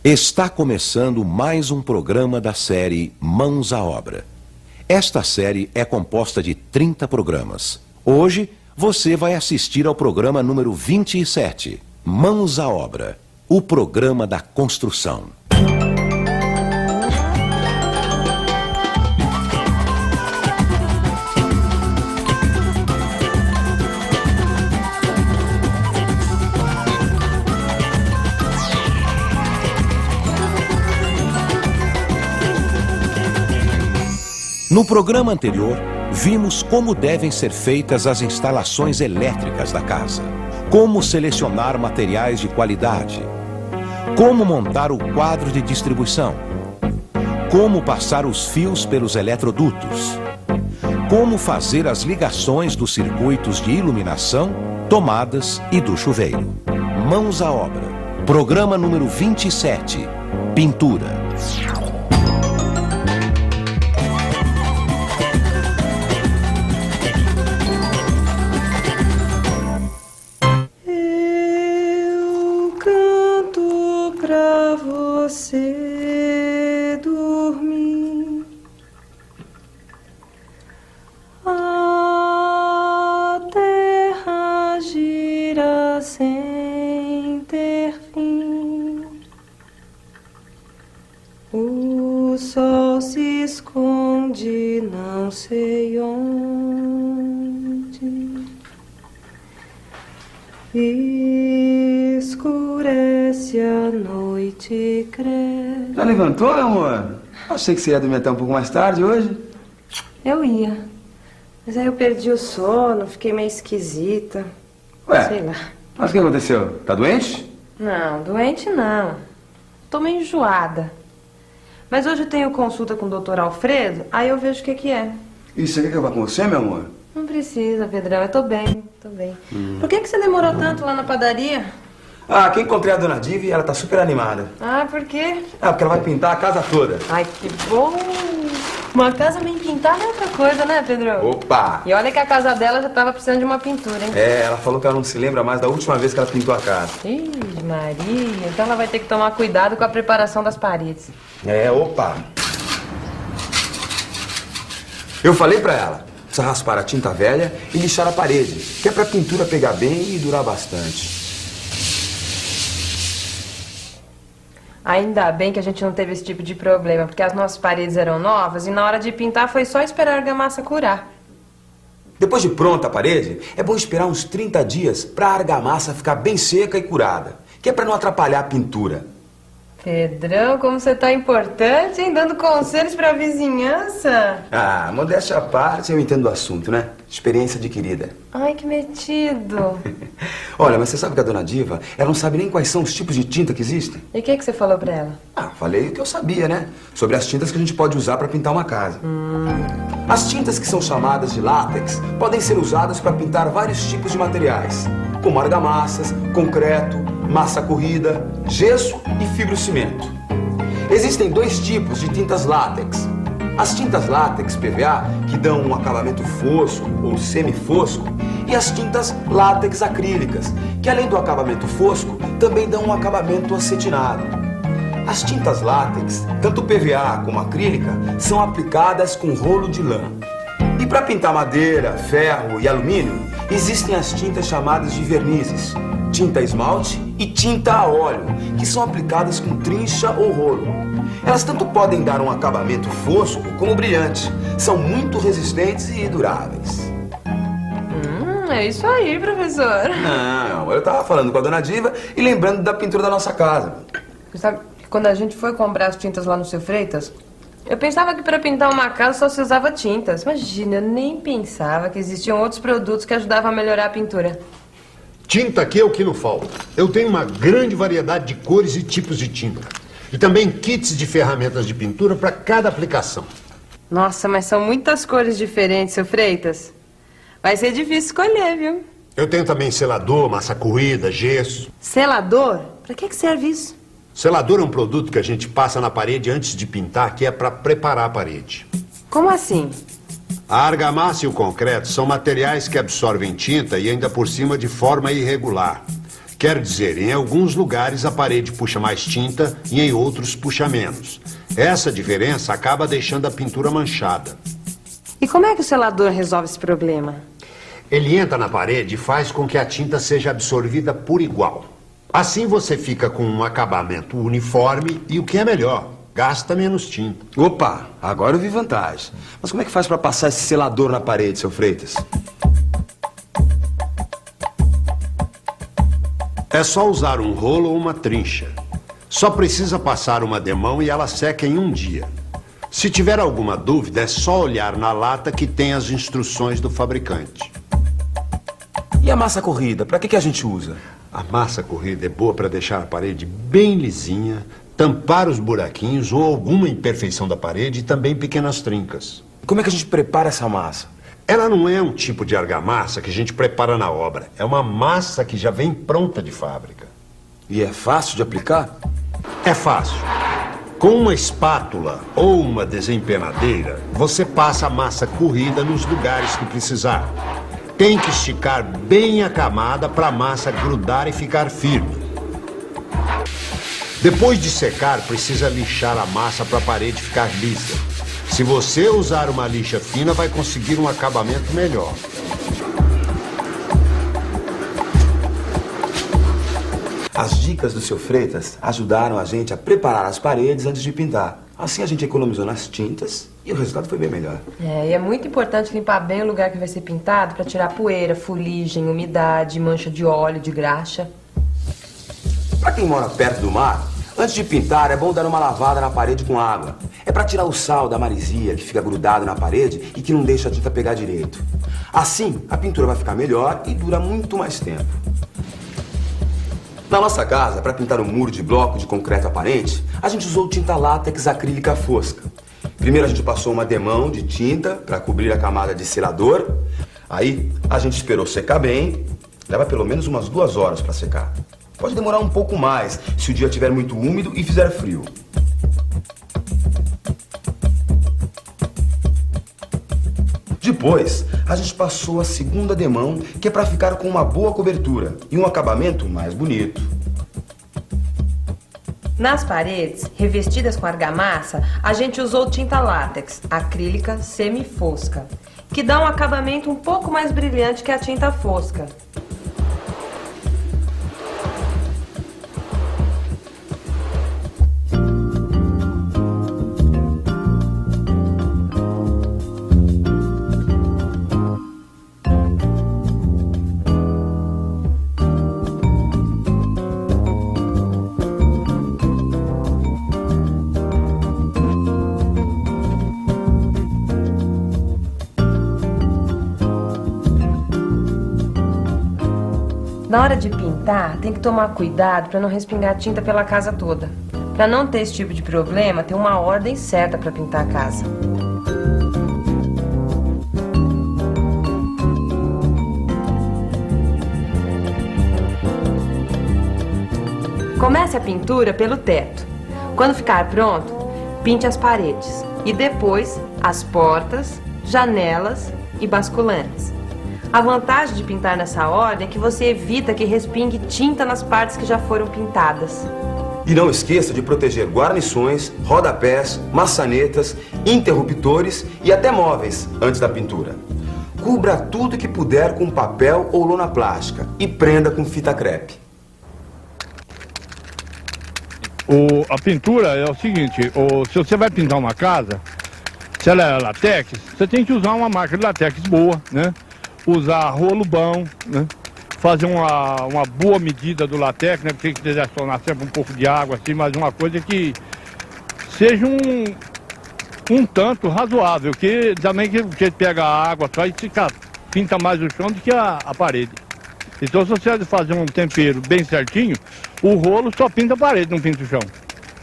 Está começando mais um programa da série Mãos à Obra. Esta série é composta de 30 programas. Hoje, você vai assistir ao programa número 27, Mãos à Obra, o programa da construção. No programa anterior, vimos como devem ser feitas as instalações elétricas da casa, como selecionar materiais de qualidade, como montar o quadro de distribuição, como passar os fios pelos eletrodutos, como fazer as ligações dos circuitos de iluminação, tomadas e do chuveiro. Mãos à obra. Programa número 27. Pintura. Você dormir, a terra gira sem ter fim, o sol se esconde não sei onde, escurece a noite cresce. Já levantou, meu amor? Achei que você ia dormir até um pouco mais tarde hoje. Eu ia, mas aí eu perdi o sono, fiquei meio esquisita. Ué, sei lá. Mas o que aconteceu? Tá doente? Não, doente não. Tô meio enjoada. Mas hoje eu tenho consulta com o Dr. Alfredo, aí eu vejo o que é. E você quer que eu vá com você, meu amor? Não precisa, Pedrão, eu tô bem, tô bem. Por que você demorou tanto lá na padaria? Ah, que encontrei a dona Diva e ela tá super animada. Ah, por quê? Ah, porque ela vai pintar a casa toda. Ai, que bom! Uma casa bem pintada é outra coisa, né, Pedrão? Opa! E olha que a casa dela já tava precisando de uma pintura, hein? É, ela falou que ela não se lembra mais da última vez que ela pintou a casa. Ih, Maria, então ela vai ter que tomar cuidado com a preparação das paredes. É, opa! Eu falei pra ela, precisa raspar a tinta velha e lixar a parede, que é pra pintura pegar bem e durar bastante. Ainda bem que a gente não teve esse tipo de problema, porque as nossas paredes eram novas e na hora de pintar foi só esperar a argamassa curar. Depois de pronta a parede, é bom esperar uns 30 dias pra argamassa ficar bem seca e curada, que é pra não atrapalhar a pintura. Pedrão, como você tá importante, hein? Dando conselhos pra vizinhança. Ah, modéstia à parte, eu entendo o assunto, né? Experiência adquirida. Ai, que metido. Olha, mas você sabe que a dona Diva, ela não sabe nem quais são os tipos de tinta que existem? E o que você falou pra ela? Ah, falei o que eu sabia, né? Sobre as tintas que a gente pode usar para pintar uma casa. As tintas que são chamadas de látex podem ser usadas para pintar vários tipos de materiais, como argamassas, concreto, massa corrida, gesso e fibrocimento. Existem dois tipos de tintas látex. As tintas látex PVA, que dão um acabamento fosco ou semifosco, e as tintas látex acrílicas, que além do acabamento fosco, também dão um acabamento acetinado. As tintas látex, tanto PVA como acrílica, são aplicadas com rolo de lã. E para pintar madeira, ferro e alumínio, existem as tintas chamadas de vernizes, tinta esmalte e tinta a óleo, que são aplicadas com trincha ou rolo. Elas tanto podem dar um acabamento fosco como brilhante. São muito resistentes e duráveis. É isso aí, professor. Não, eu tava falando com a dona Diva e lembrando da pintura da nossa casa. Você sabe que quando a gente foi comprar as tintas lá no Seu Freitas, eu pensava que para pintar uma casa só se usava tintas. Imagina, eu nem pensava que existiam outros produtos que ajudavam a melhorar a pintura. Tinta aqui é o que não falta. Eu tenho uma grande variedade de cores e tipos de tinta. E também kits de ferramentas de pintura para cada aplicação. Nossa, mas são muitas cores diferentes, Seu Freitas. Vai ser difícil escolher, viu? Eu tenho também selador, massa corrida, gesso. Selador? Pra que serve isso? Selador é um produto que a gente passa na parede antes de pintar, que é para preparar a parede. Como assim? A argamassa e o concreto são materiais que absorvem tinta e ainda por cima de forma irregular. Quer dizer, em alguns lugares a parede puxa mais tinta e em outros puxa menos. Essa diferença acaba deixando a pintura manchada. E como é que o selador resolve esse problema? Ele entra na parede e faz com que a tinta seja absorvida por igual. Assim você fica com um acabamento uniforme e, o que é melhor, gasta menos tinta. Opa, agora eu vi vantagem. Mas como é que faz para passar esse selador na parede, seu Freitas? É só usar um rolo ou uma trincha. Só precisa passar uma demão e ela seca em um dia. Se tiver alguma dúvida, é só olhar na lata que tem as instruções do fabricante. E a massa corrida, para que a gente usa? A massa corrida é boa para deixar a parede bem lisinha, tampar os buraquinhos ou alguma imperfeição da parede e também pequenas trincas. Como é que a gente prepara essa massa? Ela não é um tipo de argamassa que a gente prepara na obra. É uma massa que já vem pronta de fábrica. E é fácil de aplicar? É fácil. Com uma espátula ou uma desempenadeira, você passa a massa corrida nos lugares que precisar. Tem que esticar bem a camada para a massa grudar e ficar firme. Depois de secar, precisa lixar a massa para a parede ficar lisa. Se você usar uma lixa fina, vai conseguir um acabamento melhor. As dicas do seu Freitas ajudaram a gente a preparar as paredes antes de pintar. Assim a gente economizou nas tintas e o resultado foi bem melhor. E é muito importante limpar bem o lugar que vai ser pintado para tirar poeira, fuligem, umidade, mancha de óleo, de graxa. Para quem mora perto do mar, antes de pintar é bom dar uma lavada na parede com água. É para tirar o sal da marisia que fica grudado na parede e que não deixa a tinta pegar direito. Assim, a pintura vai ficar melhor e dura muito mais tempo. Na nossa casa, para pintar um muro de bloco de concreto aparente, a gente usou tinta látex acrílica fosca. Primeiro a gente passou uma demão de tinta para cobrir a camada de selador. Aí a gente esperou secar bem. Leva pelo menos umas 2 horas para secar. Pode demorar um pouco mais se o dia estiver muito úmido e fizer frio. Depois, a gente passou a segunda demão, que é para ficar com uma boa cobertura e um acabamento mais bonito. Nas paredes, revestidas com argamassa, a gente usou tinta látex, acrílica semifosca, que dá um acabamento um pouco mais brilhante que a tinta fosca. Na hora de pintar, tem que tomar cuidado para não respingar tinta pela casa toda. Para não ter esse tipo de problema, tem uma ordem certa para pintar a casa. Comece a pintura pelo teto. Quando ficar pronto, pinte as paredes e depois as portas, janelas e basculantes. A vantagem de pintar nessa ordem é que você evita que respingue tinta nas partes que já foram pintadas. E não esqueça de proteger guarnições, rodapés, maçanetas, interruptores e até móveis antes da pintura. Cubra tudo que puder com papel ou lona plástica e prenda com fita crepe. A pintura é o seguinte, se você vai pintar uma casa, se ela é latex, você tem que usar uma marca de latex boa, né? Usar rolo bom, né? Fazer uma boa medida do latex, né? Tem que direcionar sempre um pouco de água, assim, mas uma coisa que seja um tanto razoável, que também que você pega a água atrás e pinta mais o chão do que a parede. Então, se você fazer um tempero bem certinho, o rolo só pinta a parede, não pinta o chão,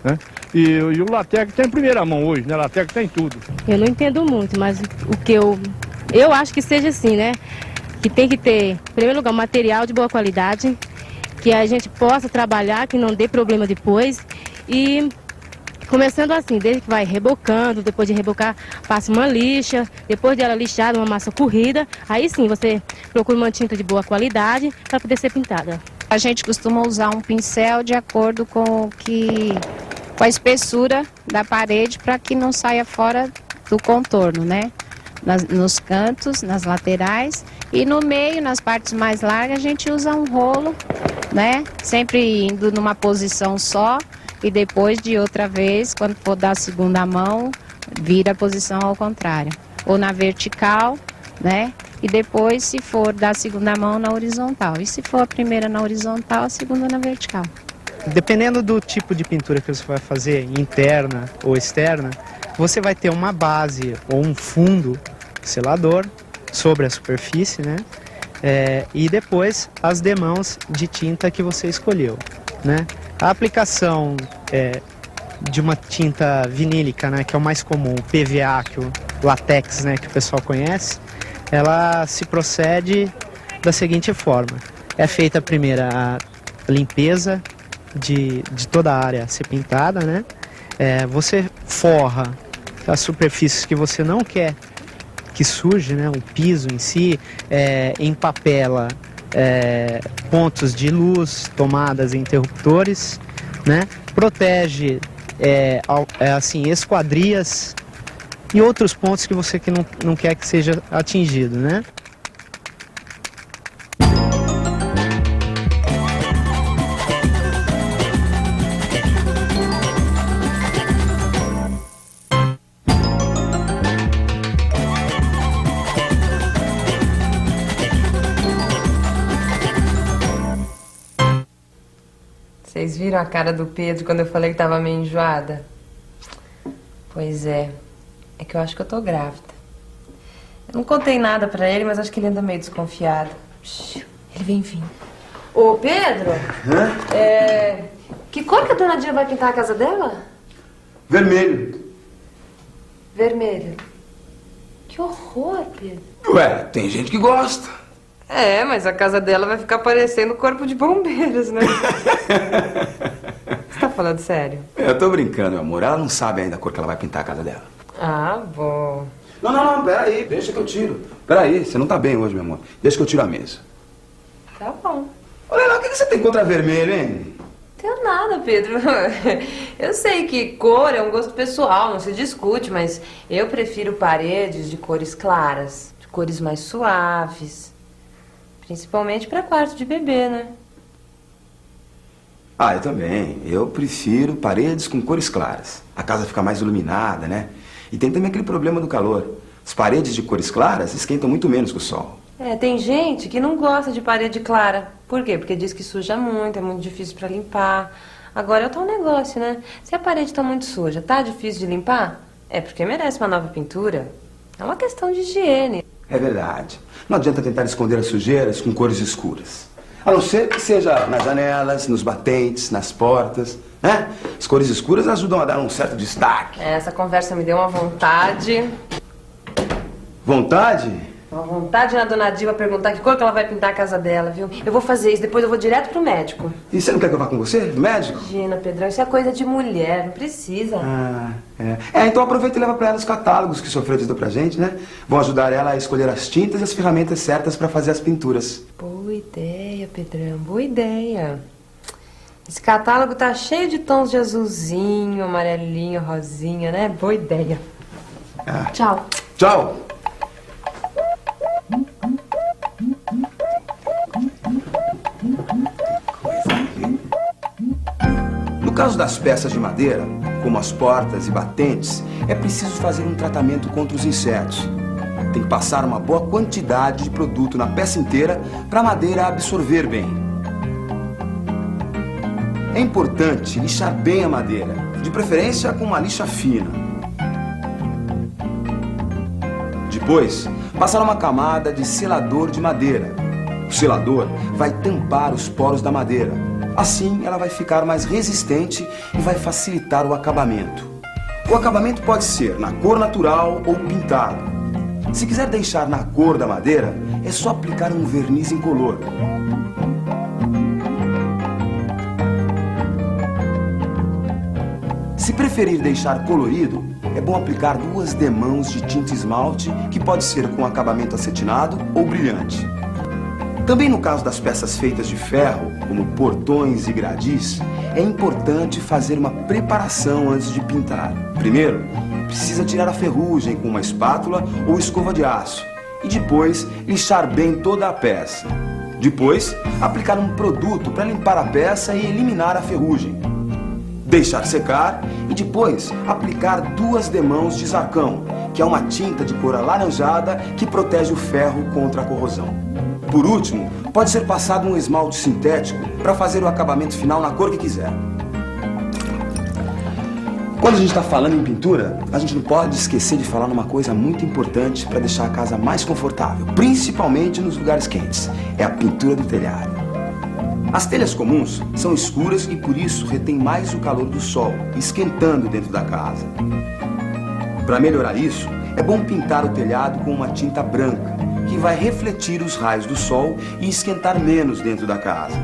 né? E o latex tem em primeira mão hoje, né? Latex tem tudo. Eu não entendo muito, mas o que eu acho que seja assim, né? Que tem que ter, em primeiro lugar, um material de boa qualidade, que a gente possa trabalhar, que não dê problema depois. E começando assim, desde que vai rebocando, depois de rebocar, passa uma lixa, depois dela lixada, uma massa corrida, aí sim você procura uma tinta de boa qualidade para poder ser pintada. A gente costuma usar um pincel de acordo com a espessura da parede para que não saia fora do contorno, né? Nos cantos, nas laterais e no meio, nas partes mais largas, a gente usa um rolo, né? Sempre indo numa posição só e depois de outra vez, quando for dar a segunda mão, vira a posição ao contrário. Ou na vertical, né? E depois, se for da segunda mão, na horizontal. E se for a primeira na horizontal, a segunda na vertical. Dependendo do tipo de pintura que você vai fazer, interna ou externa, você vai ter uma base ou um fundo selador sobre a superfície, né? E depois as demãos de tinta que você escolheu, né? A aplicação de uma tinta vinílica, né, que é o mais comum, o PVA, que o látex, né, que o pessoal conhece, ela se procede da seguinte forma. É feita primeiro a limpeza de toda a área a ser pintada, né? Você forra as superfícies que você não quer que suje, né? O piso em si, empapela pontos de luz, tomadas e interruptores, né? Protege assim, esquadrias e outros pontos que você não quer que seja atingido, né? Vocês viram a cara do Pedro quando eu falei que tava meio enjoada? Pois é que eu acho que eu tô grávida. Eu não contei nada pra ele, mas acho que ele anda meio desconfiado. Ele vem vindo. Ô, Pedro! Que cor que a dona Dila vai pintar a casa dela? Vermelho. Vermelho. Que horror, Pedro. Ué, tem gente que gosta. Mas a casa dela vai ficar parecendo corpo de bombeiros, né? Você tá falando sério? Eu tô brincando, meu amor. Ela não sabe ainda a cor que ela vai pintar a casa dela. Ah, bom. Não, peraí. Deixa que eu tiro. Peraí, você não tá bem hoje, meu amor. Deixa que eu tiro a mesa. Tá bom. Olha lá, o que você tem contra vermelho, hein? Tenho nada, Pedro. Eu sei que cor é um gosto pessoal, não se discute, mas eu prefiro paredes de cores claras, de cores mais suaves. Principalmente para quarto de bebê, né? Eu também. Eu prefiro paredes com cores claras. A casa fica mais iluminada, né? E tem também aquele problema do calor. As paredes de cores claras esquentam muito menos que o sol. Tem gente que não gosta de parede clara. Por quê? Porque diz que suja muito, é muito difícil para limpar. Agora é o tal negócio, né? Se a parede tá muito suja, tá difícil de limpar, é porque merece uma nova pintura. É uma questão de higiene. É verdade. Não adianta tentar esconder as sujeiras com cores escuras. A não ser que seja nas janelas, nos batentes, nas portas, né? As cores escuras ajudam a dar um certo destaque. Essa conversa me deu uma vontade. Vontade? Uma vontade na dona Diva perguntar que cor que ela vai pintar a casa dela, viu? Eu vou fazer isso, depois eu vou direto pro médico. E você não quer que eu vá com você, do médico? Imagina, Pedrão, isso é coisa de mulher, não precisa. Então aproveita e leva pra ela os catálogos que o seu Fredo deu pra gente, né? Vão ajudar ela a escolher as tintas e as ferramentas certas pra fazer as pinturas. Boa ideia, Pedrão, boa ideia. Esse catálogo tá cheio de tons de azulzinho, amarelinho, rosinha, né? Boa ideia. Tchau. Tchau. No caso das peças de madeira, como as portas e batentes, é preciso fazer um tratamento contra os insetos. Tem que passar uma boa quantidade de produto na peça inteira para a madeira absorver bem. É importante lixar bem a madeira, de preferência com uma lixa fina. Depois, passar uma camada de selador de madeira. O selador vai tampar os poros da madeira. Assim, ela vai ficar mais resistente e vai facilitar o acabamento. O acabamento pode ser na cor natural ou pintado. Se quiser deixar na cor da madeira, é só aplicar um verniz incolor. Se preferir deixar colorido, é bom aplicar 2 demãos de tinta esmalte, que pode ser com acabamento acetinado ou brilhante. Também no caso das peças feitas de ferro, como portões e gradis, é importante fazer uma preparação antes de pintar. Primeiro, precisa tirar a ferrugem com uma espátula ou escova de aço e depois lixar bem toda a peça. Depois, aplicar um produto para limpar a peça e eliminar a ferrugem. Deixar secar e depois aplicar 2 demãos de zarcão, que é uma tinta de cor alaranjada que protege o ferro contra a corrosão. Por último, pode ser passado um esmalte sintético para fazer o acabamento final na cor que quiser. Quando a gente está falando em pintura, a gente não pode esquecer de falar numa coisa muito importante para deixar a casa mais confortável, principalmente nos lugares quentes. É a pintura do telhado. As telhas comuns são escuras e por isso retêm mais o calor do sol, esquentando dentro da casa. Para melhorar isso, é bom pintar o telhado com uma tinta branca, que vai refletir os raios do sol e esquentar menos dentro da casa.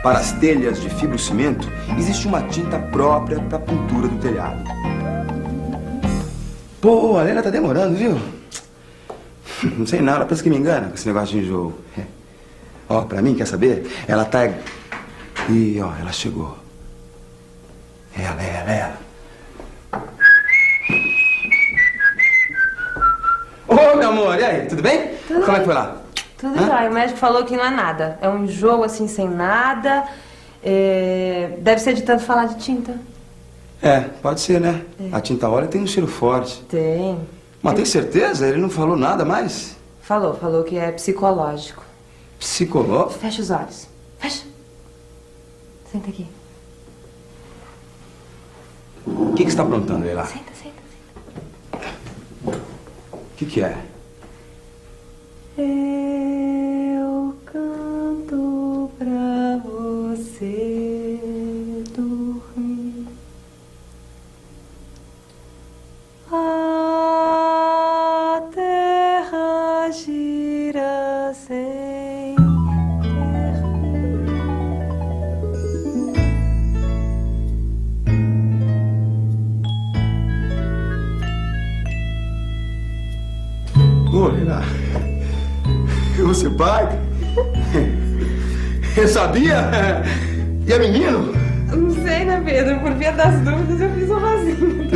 Para as telhas de fibrocimento, existe uma tinta própria para a pintura do telhado. Pô, a Helena tá demorando, viu? Não sei nada, parece que me engana com esse negócio de enjoo. Ó, pra mim, quer saber? Ela tá... Ih, ó, ela chegou. Ela. Ô, meu amor, e aí, tudo bem? Tudo Como é bem. que foi lá? Tudo jóia. O médico falou que não é nada. É um enjoo assim, sem nada. Deve ser de tanto falar de tinta. É, pode ser, né? A tinta óleo tem um cheiro forte. Tem. Mas tem certeza? Ele não falou nada mais? Falou que é psicológico. Psicológico? Fecha os olhos. Fecha. Senta aqui. O que você está aprontando aí lá? Senta. O que é? Eu canto pra você dormir. A terra gira sem Ô, Helena. Você pai? Eu sabia? E é menino? Não sei, né, Pedro? Por via das dúvidas, eu fiz um vasinho.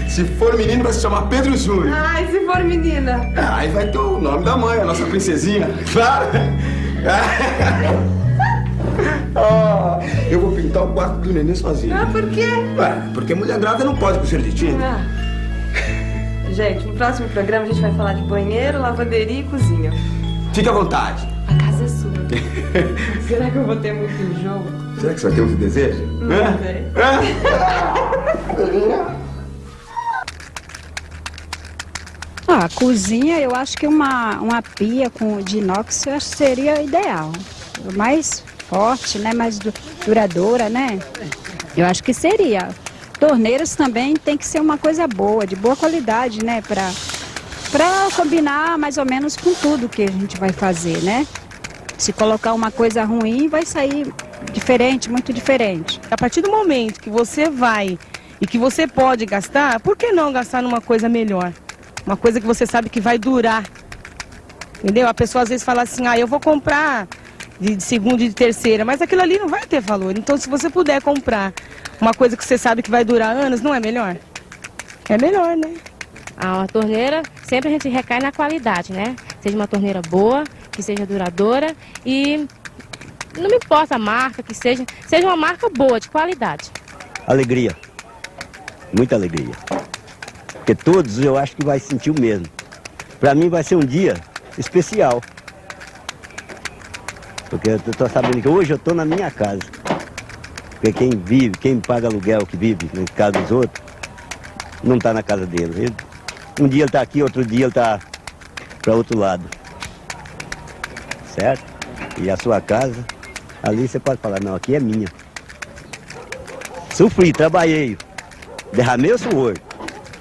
Se for menino, vai se chamar Pedro Júnior. Ai, se for menina. Aí vai ter o nome da mãe, a nossa princesinha. Claro. Ah, eu vou pintar o quarto do neném sozinho. Ah, por quê? Ué, porque mulher grávida não pode com cheiro de tinta. Ah. Gente, no próximo programa a gente vai falar de banheiro, lavanderia e cozinha. Fique à vontade. A casa é sua. Será que eu vou ter muito enjoo? Será que você vai ter muito desejo? Não sei. A cozinha, eu acho que uma pia de inox eu acho que seria ideal. Mais forte, né? Mais duradoura, né? Eu acho que seria. Torneiras também tem que ser uma coisa boa, de boa qualidade, né? Pra combinar mais ou menos com tudo que a gente vai fazer, né? Se colocar uma coisa ruim, vai sair diferente, muito diferente. A partir do momento que você vai e que você pode gastar, por que não gastar numa coisa melhor? Uma coisa que você sabe que vai durar. Entendeu? A pessoa às vezes fala assim, eu vou comprar de segunda e de terceira, mas aquilo ali não vai ter valor. Então, se você puder comprar uma coisa que você sabe que vai durar anos, não é melhor? É melhor, né? A torneira, sempre a gente recai na qualidade, né? Seja uma torneira boa, que seja duradoura e não me importa a marca, que seja uma marca boa, de qualidade. Alegria, muita alegria, porque todos eu acho que vai sentir o mesmo. Para mim vai ser um dia especial, porque eu estou sabendo que hoje eu estou na minha casa, porque quem paga aluguel, que vive na casa dos outros, não está na casa dele. Um dia ele está aqui, outro dia ele está para outro lado, certo? E a sua casa, ali você pode falar, não, aqui é minha. Sofri, trabalhei, derramei o suor,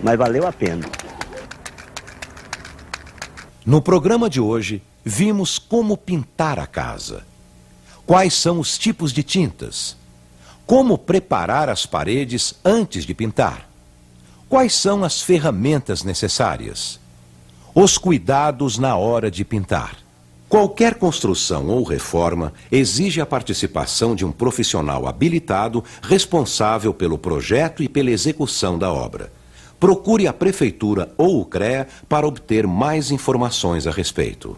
mas valeu a pena. No programa de hoje, vimos como pintar a casa. Quais são os tipos de tintas? Como preparar as paredes antes de pintar? Quais são as ferramentas necessárias? Os cuidados na hora de pintar. Qualquer construção ou reforma exige a participação de um profissional habilitado responsável pelo projeto e pela execução da obra. Procure a Prefeitura ou o CREA para obter mais informações a respeito.